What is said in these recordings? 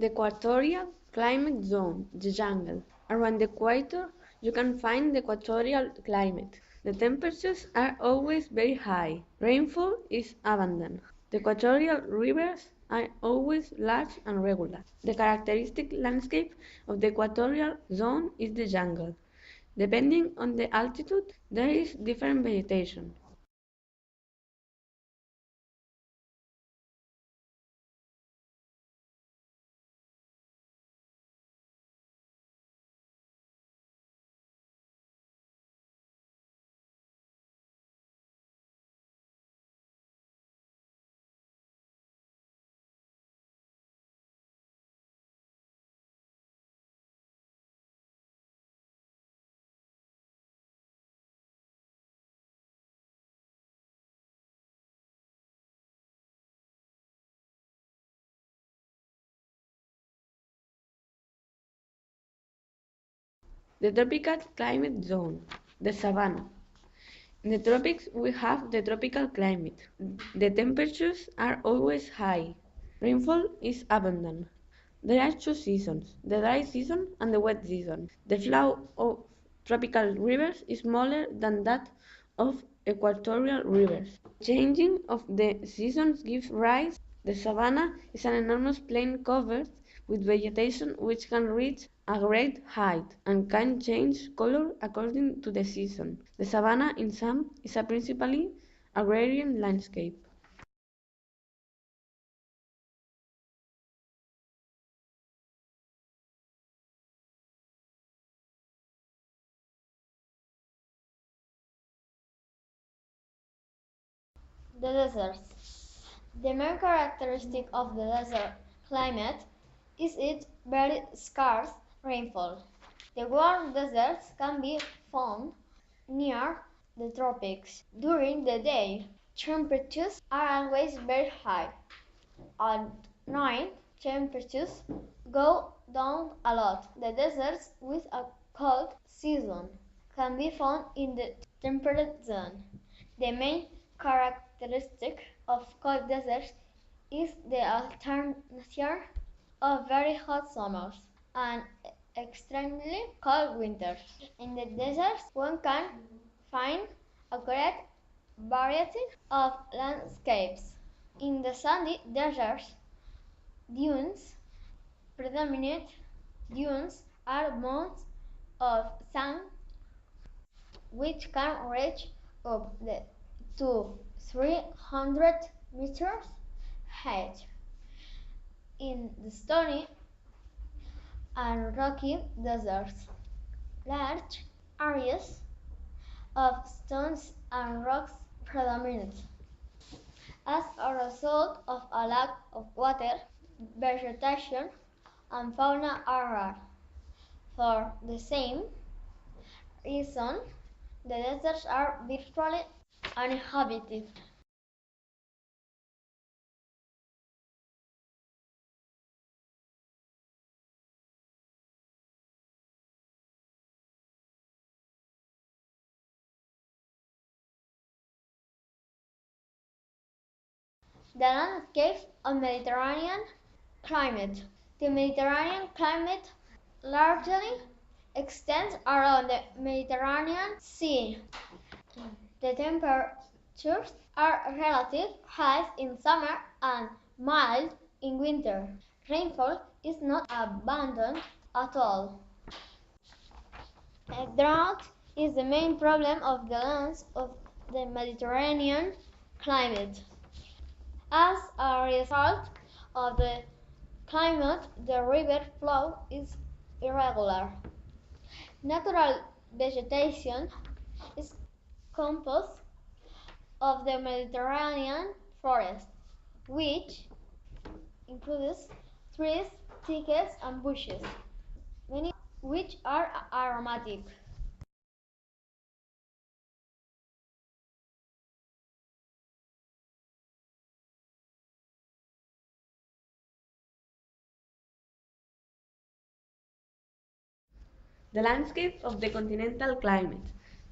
The equatorial climate zone, the jungle. Around the equator, you can find the equatorial climate. The temperatures are always very high. Rainfall is abundant. The equatorial rivers are always large and regular. The characteristic landscape of the equatorial zone is the jungle. Depending on the altitude, there is different vegetation. The tropical climate zone, the savanna. In the tropics, we have the tropical climate. The temperatures are always high. Rainfall is abundant. There are two seasons, the dry season and the wet season. The flow of tropical rivers is smaller than that of equatorial rivers. Changing of the seasons gives rise. The savanna is an enormous plain covered with vegetation which can reach a great height and can change color according to the season. The savanna in sum is a principally agrarian landscape. The deserts. The main characteristic of the desert climate is its very scarce rainfall. The warm deserts can be found near the tropics. During the day, temperatures are always very high. At night, temperatures go down a lot. The deserts with a cold season can be found in the temperate zone. The main characteristic of cold deserts is the alternation of very hot summers and extremely cold winters. In the deserts, one can find a great variety of landscapes. In the sandy deserts, dunes predominate. Dunes are mounds of sand which can reach up to 300 meters height. In the stony and rocky deserts, large areas of stones and rocks predominate. As a result of a lack of water, vegetation and fauna are rare. For the same reason, the deserts are virtually uninhabited. The landscape of Mediterranean climate. The Mediterranean climate largely extends around the Mediterranean Sea. The temperatures are relatively high in summer and mild in winter. Rainfall is not abundant at all. Drought is the main problem of the lands of the Mediterranean climate. As a result of the climate, the river flow is irregular. Natural vegetation is composed of the Mediterranean forest, which includes trees, thickets, and bushes, many which are aromatic. The landscape of the continental climate.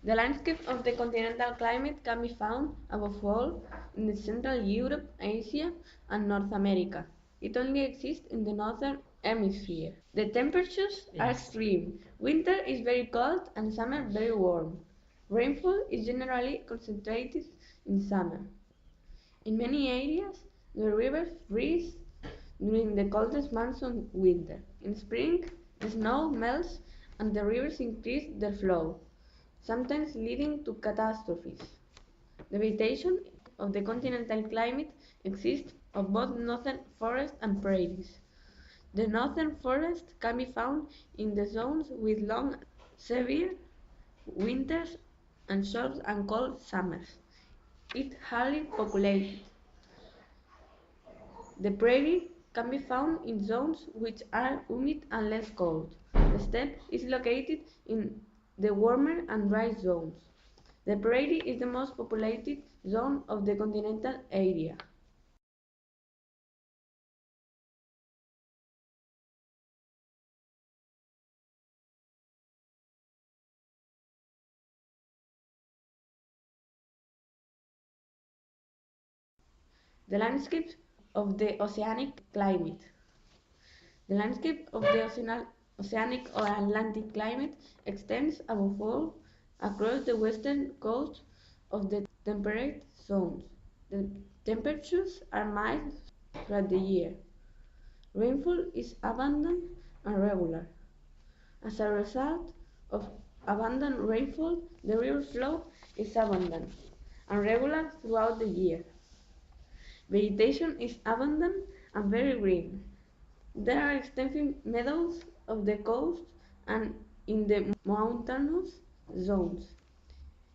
The landscape of the continental climate can be found, above all, in Central Europe, Asia, and North America. It only exists in the northern hemisphere. The temperatures are extreme. Winter is very cold and summer very warm. Rainfall is generally concentrated in summer. In many areas, the rivers freeze during the coldest months of winter. In spring, the snow melts and the rivers increase their flow, sometimes leading to catastrophes. The vegetation of the continental climate consists of both northern forests and prairies. The northern forest can be found in the zones with long, severe winters and short and cold summers. It is highly populated. The prairie can be found in zones which are humid and less cold. The steppe is located in the warmer and dry zones. The prairie is the most populated zone of the continental area. The landscape of the oceanic climate. The landscape of the oceanic or Atlantic climate extends above all across the western coast of the temperate zones. The temperatures are mild throughout the year. Rainfall is abundant and regular. As a result of abundant rainfall, the river flow is abundant and regular throughout the year. Vegetation is abundant and very green. There are extensive meadows of the coast and in the mountainous zones.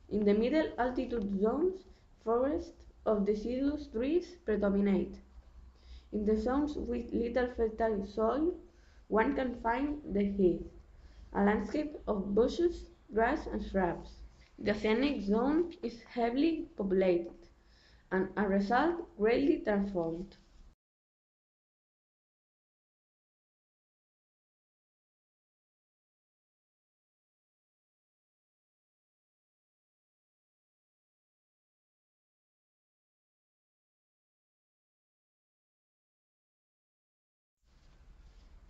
In the middle altitude zones, forests of deciduous trees predominate. In the zones with little fertile soil, one can find the heath, a landscape of bushes, grass and shrubs. The oceanic zone is heavily populated and as a result greatly transformed.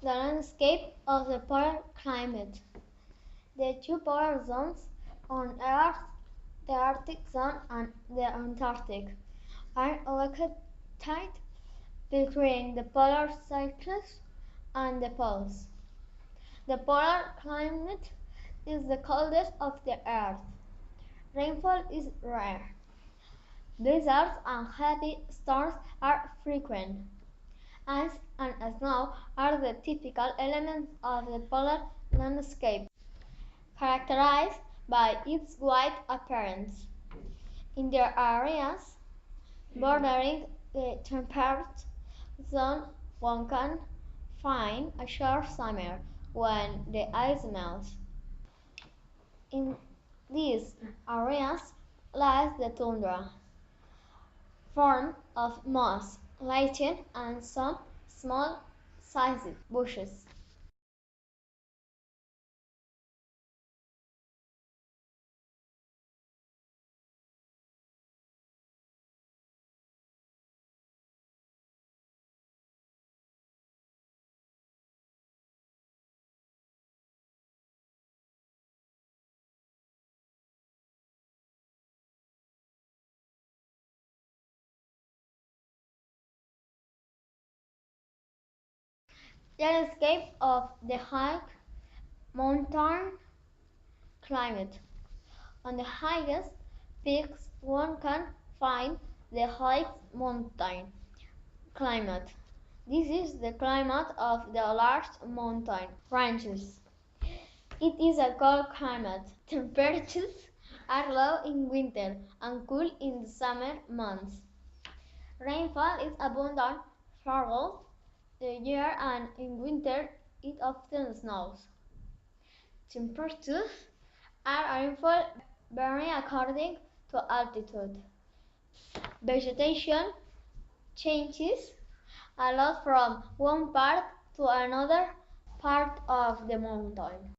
The landscape of the polar climate. The two polar zones on Earth, the Arctic zone and the Antarctic, are located between the polar circles and the poles. The polar climate is the coldest of the Earth. Rainfall is rare. Blizzards and heavy storms are frequent. Ice and snow are the typical elements of the polar landscape, characterized by its white appearance. In the areas bordering the temperate zone, one can find a short summer when the ice melts. In these areas lies the tundra, formed of moss, lichen, and some small-sized bushes. The landscape of the high mountain climate. On the highest peaks one can find the high mountain climate. This is the climate of the large mountain ranges. It is a cold climate. Temperatures are low in winter and cool in the summer months. Rainfall is abundant throughout the year and in winter it often snows. Temperatures and rainfall vary according to altitude. Vegetation changes a lot from one part to another part of the mountain.